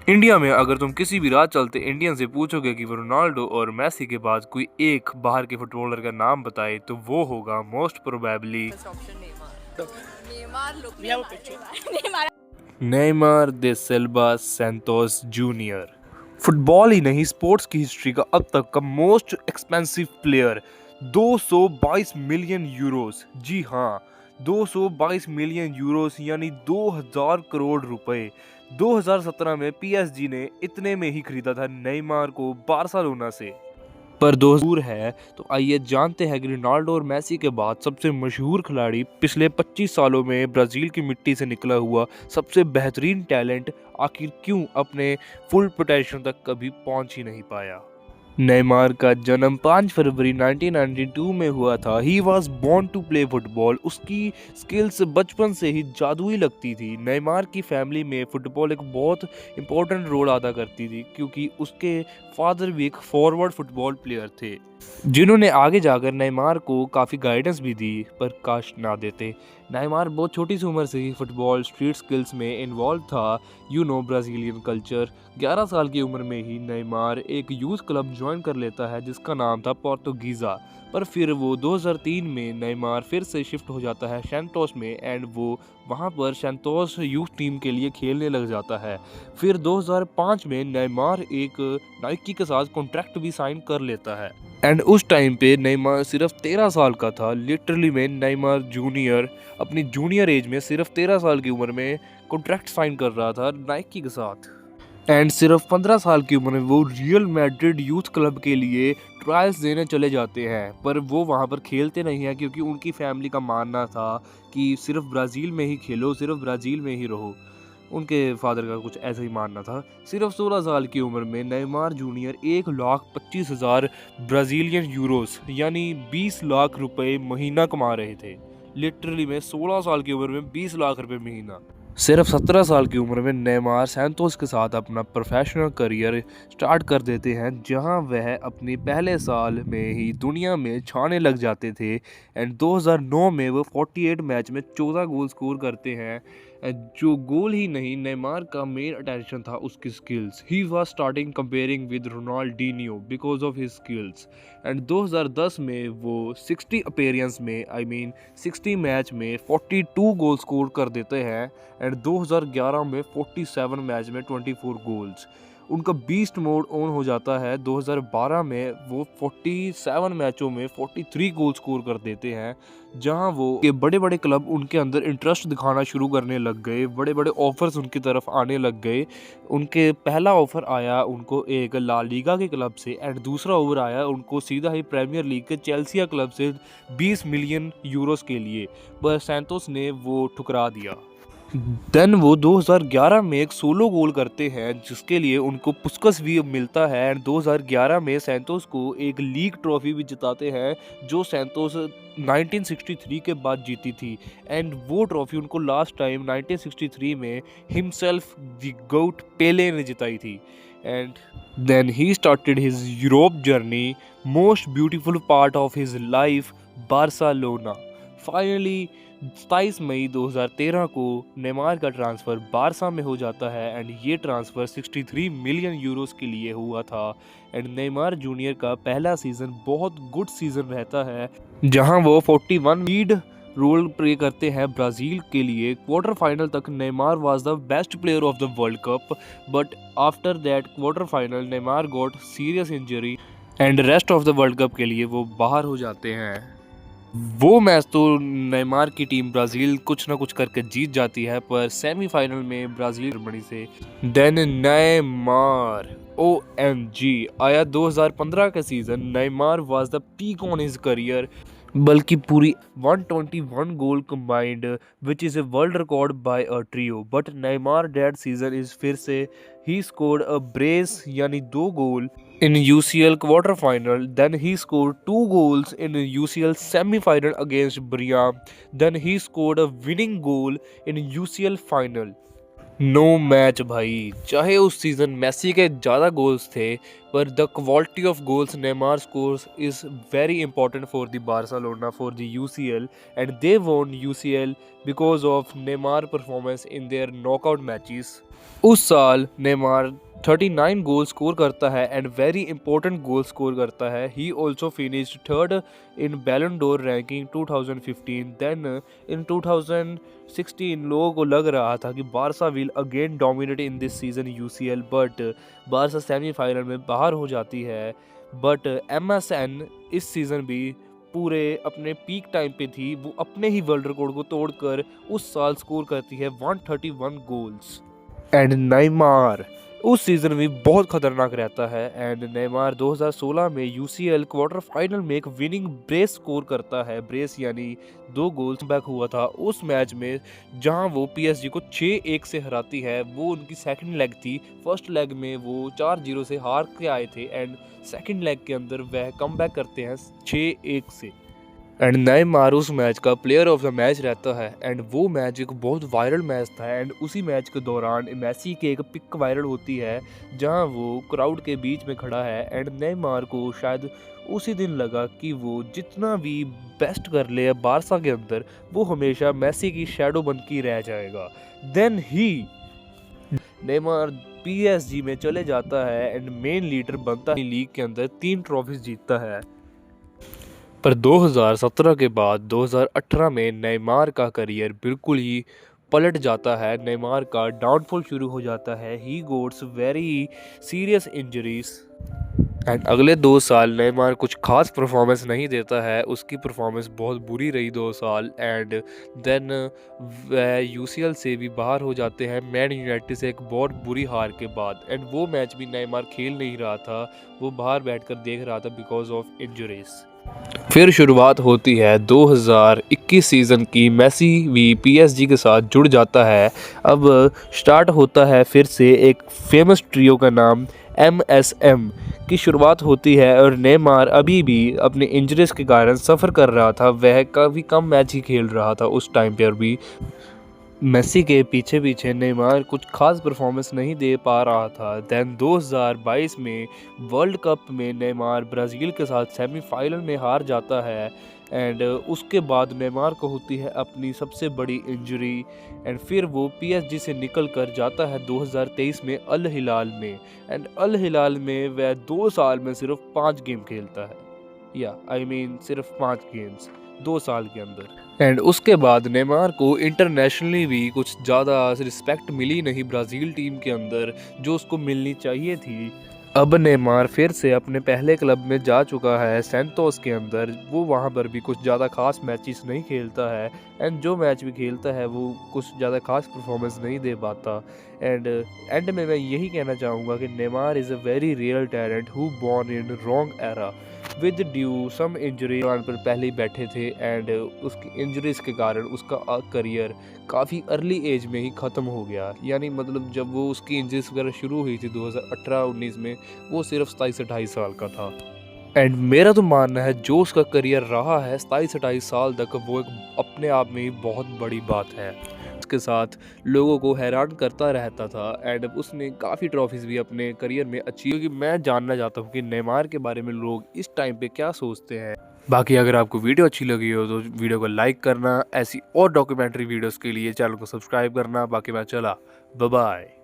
India में अगर तुम किसी भी राह चलते इंडियन से पूछोगे कि वो रोनाल्डो और मेसी के बाद कोई एक बाहर के फुटबॉलर का नाम बताए तो वो होगा most probably First option Neymar. Look, Neymar, look. we have a Neymar, picture. Neymar. Neymar. Neymar da Silva Santos junior. Football ही नहीं, स्पोर्ट्स की हिस्ट्री का अब तक का most expensive player 222 million euros. जी हाँ, 222 मिलियन यूरोस यानी 2000 करोड़ रुपए। 2017 में पीएसजी ने इतने में ही खरीदा था नेमार को बार्सिलोना से। पर दोस्त दूर है तो आइए जानते हैं कि रोनाल्डो और मेसी के बाद सबसे मशहूर खिलाड़ी, पिछले 25 सालों में ब्राज़ील की मिट्टी से निकला हुआ सबसे बेहतरीन टैलेंट आखिर क्यों अपने फुल पोटेंशियल तक कभी पहुंच ही नहीं पाया। नेमार का जन्म 5 फरवरी 1992 में हुआ था। He was born to play football. उसकी स्किल्स बचपन से ही जादुई लगती थी। नेमार की फैमिली में फुटबॉल एक बहुत इंपॉर्टेंट रोल अदा करती थी क्योंकि उसके फादर भी एक फॉरवर्ड फुटबॉल प्लेयर थे जिन्होंने आगे जाकर नेमार को काफ़ी गाइडेंस भी दी, पर काश ना देते। नेमार बहुत छोटी सी उम्र से ही फुटबॉल स्ट्रीट स्किल्स में इन्वॉल्व था। Brazilian culture. 11 साल की उम्र में ही नेमार एक यूथ क्लब ज्वाइन कर लेता है जिसका नाम था पोर्तुगीज़ा। पर फिर वो 2003 में नेमार फिर से शिफ्ट हो जाता है सैंटोस में एंड वो वहाँ पर सैंटोस यूथ टीम के लिए खेलने लग जाता है। फिर 2005 में नेमार एक नाइकी के साथ कॉन्ट्रैक्ट भी साइन कर लेता है एंड उस टाइम पे नेमार सिर्फ 13 साल का था। लिटरली में नेमार जूनियर अपनी जूनियर एज में सिर्फ 13 साल की उम्र में कॉन्ट्रैक्ट साइन कर रहा था नाइकी के साथ एंड सिर्फ 15 साल की उम्र में वो रियल मैड्रिड यूथ क्लब के लिए ट्रायल्स देने चले जाते हैं। पर वो वहाँ पर खेलते नहीं हैं क्योंकि उनकी फैमिली का मानना था कि सिर्फ ब्राज़ील में ही खेलो, सिर्फ ब्राज़ील में ही रहो। उनके फादर का कुछ ऐसा ही मानना था। सिर्फ 16 साल की उम्र में नेमार जूनियर 1,25,000 ब्राज़ीलियन यूरोस यानी 20 लाख रुपए महीना कमा रहे थे। लिटरली में 16 साल की उम्र में 20 लाख रुपए महीना। सिर्फ 17 साल की उम्र में नेमार सैंतोस के साथ अपना प्रोफेशनल करियर स्टार्ट कर देते हैं जहां वह अपने पहले साल में ही दुनिया में छाने लग जाते थे एंड 2009 में वो 48 मैच में 14 गोल स्कोर करते हैं। जो गोल ही नहीं, नेमार का मेन अटेंशन था उसकी skills. He was starting comparing with Ronaldinho because of his skills and 2010 में वो 60 अपीयरेंस में 60 मैच में 42 गोल स्कोर कर देते हैं एंड 2011 में 47 मैच में 24 गोल्स। उनका बीस्ट मोड ऑन हो जाता है 2012 में। वो 47 मैचों में 43 गोल स्कोर कर देते हैं जहां वो के बड़े बड़े क्लब उनके अंदर इंटरेस्ट दिखाना शुरू करने लग गए। बड़े बड़े ऑफर्स उनकी तरफ आने लग गए। उनके पहला ऑफर आया उनको एक ला लीगा के क्लब से एंड दूसरा ऑफर आया उनको सीधा ही प्रीमियर लीग के चेल्सिया क्लब से 20 मिलियन यूरोस के लिए, पर सैंतोस ने वो ठुकरा दिया। देन वो 2011 में एक सोलो गोल करते हैं जिसके लिए उनको पुस्कस भी मिलता है एंड 2011 में सैंतोस को एक लीग ट्रॉफी भी जिताते हैं जो सैंतोस 1963 के बाद जीती थी एंड वो ट्रॉफी उनको लास्ट टाइम 1963 में हिमसेल्फ द गोट पेले ने जिताई थी and then he started his Europe journey. Most beautiful part of his life Barcelona. Finally 27 मई 2013 को नेमार का ट्रांसफ़र बारसा में हो जाता है एंड ये ट्रांसफ़र 63 मिलियन यूरोस के लिए हुआ था एंड नेमार जूनियर का पहला सीज़न बहुत गुड सीज़न रहता है जहां वो 41 लीड रोल प्ले करते हैं ब्राज़ील के लिए। क्वार्टर फाइनल तक Neymar was the best player of the world cup, but after that quarter final Neymar got serious injury and rest of the world cup के लिए वो बाहर हो जाते हैं। वो मैच तो नेमार की टीम ब्राज़ील कुछ ना कुछ करके जीत जाती है, पर सेमीफाइनल में ब्राज़ील जर्मनी से। देन नेमार OMG आया 2015 का season. Neymar was the peak on his career, बल्कि पूरी 121 goal combined which is a world record by a trio. But Neymar that season is फिर से ही स्कोर्ड अ ब्रेस यानी 2 goal in UCL quarter final. Then he scored 2 goals in UCL semi final against Briam. Then he scored a winning goal in UCL final. No match भाई, चाहे उस season Messi के ज़्यादा goals थे, पर the quality of goals Neymar scores is very important for the Barcelona for the UCL, and they won UCL because of Neymar performance in their knockout matches. उस साल Neymar 39 goal score करता है and very important goal score करता है. He also finished third in बैलन door ranking 2015. Then in 2016 लोगों को लग रहा था कि Barca will again dominate in this season UCL, but Barça semifinal में बाहर हो जाती है. बट एमएसएन इस सीज़न भी पूरे अपने पीक टाइम पे थी. वो अपने ही वर्ल्ड रिकॉर्ड को तोड़कर उस साल स्कोर करती है 131 गोल्स. एंड नेमार उस सीज़न में बहुत खतरनाक रहता है. एंड नेमार 2016 में यूसीएल क्वार्टर फाइनल में एक विनिंग ब्रेस स्कोर करता है. ब्रेस यानी 2 गोल्स बैक हुआ था उस मैच में, जहां वो पीएसजी को 6-1 से हराती है. वो उनकी सेकंड लेग थी. फर्स्ट लेग में वो 4-0 से हार के आए थे एंड सेकंड लेग के अंदर वह कम बैक करते हैं 6-1 से. एंड नेमार उस मैच का प्लेयर ऑफ द मैच रहता है. एंड वो मैच एक बहुत वायरल मैच था. एंड उसी मैच के दौरान मेसी की एक पिक वायरल होती है जहां वो क्राउड के बीच में खड़ा है. एंड नेमार को शायद उसी दिन लगा कि वो जितना भी बेस्ट कर ले बारसा के अंदर, वो हमेशा मेसी की शैडो बन के रह जाएगा. देन ही नेमार पीएसजी में चले जाता है एंड मेन लीडर बनता है. लीग के अंदर 3 ट्रॉफीज जीतता है. पर 2017 के बाद 2018 में नेमार का करियर बिल्कुल ही पलट जाता है. नेमार का डाउनफॉल शुरू हो जाता है. He gets very serious injuries and अगले 2 साल नेमार कुछ खास परफॉर्मेंस नहीं देता है. उसकी परफॉर्मेंस बहुत बुरी रही 2 साल. एंड देन वह यूसीएल से भी बाहर हो जाते हैं मैन यूनाइटेड से एक बहुत बुरी हार के बाद. एंड वो मैच भी नेमार खेल नहीं रहा था. वो बाहर बैठकर देख रहा था बिकॉज ऑफ इंजरीज. फिर शुरुआत होती है 2021 सीज़न की. मेसी भी पीएसजी के साथ जुड़ जाता है. अब स्टार्ट होता है फिर से एक फेमस ट्रियो का नाम एमएसएम की शुरुआत होती है. और नेमार अभी भी अपने इंजरीज के कारण सफ़र कर रहा था. वह काफ़ी कम मैच ही खेल रहा था उस टाइम पर भी. मेसी के पीछे पीछे नेमार कुछ खास परफॉर्मेंस नहीं दे पा रहा था. देन 2022 में वर्ल्ड कप में नेमार ब्राज़ील के साथ सेमीफाइनल में हार जाता है. एंड उसके बाद नेमार को होती है अपनी सबसे बड़ी इंजरी. एंड फिर वो पीएसजी से निकल कर जाता है 2023 में अल हिलाल में. एंड अल हिलाल में वह 2 साल में सिर्फ 5 गेम खेलता है. सिर्फ 5 गेम्स 2 साल के अंदर. एंड उसके बाद नेमार को इंटरनेशनली भी कुछ ज़्यादा रिस्पेक्ट मिली नहीं ब्राज़ील टीम के अंदर, जो उसको मिलनी चाहिए थी. अब नेमार फिर से अपने पहले क्लब में जा चुका है सैंतोस के अंदर. वो वहाँ पर भी कुछ ज़्यादा खास मैचेस नहीं खेलता है. एंड जो मैच भी खेलता है वो कुछ ज़्यादा खास परफॉर्मेंस नहीं दे पाता. एंड एंड में मैं यही कहना चाहूँगा कि Neymar is a very real talent who born in wrong era with due some injury पर पहले ही बैठे थे. एंड उसकी इंजरीज के कारण उसका करियर काफ़ी अर्ली एज में ही ख़त्म हो गया. यानी मतलब जब वो उसकी इंजरीज वगैरह शुरू हुई थी 2018-19 में, वो सिर्फ 27-28 साल का था. एंड मेरा तो मानना है जो उसका करियर रहा है 27-28 साल तक, वो एक अपने आप में ही बहुत बड़ी बात है. उसके साथ लोगों को हैरान करता रहता था. एंड उसने काफ़ी ट्रॉफीज़ भी अपने करियर में अचीव. क्योंकि मैं जानना चाहता हूँ कि नेमार के बारे में लोग इस टाइम पे क्या सोचते हैं. बाकी अगर आपको वीडियो अच्छी लगी हो तो वीडियो को लाइक करना. ऐसी और डॉक्यूमेंट्री वीडियोस के लिए चैनल को सब्सक्राइब करना. बाकी मैं चला, बाय बाय.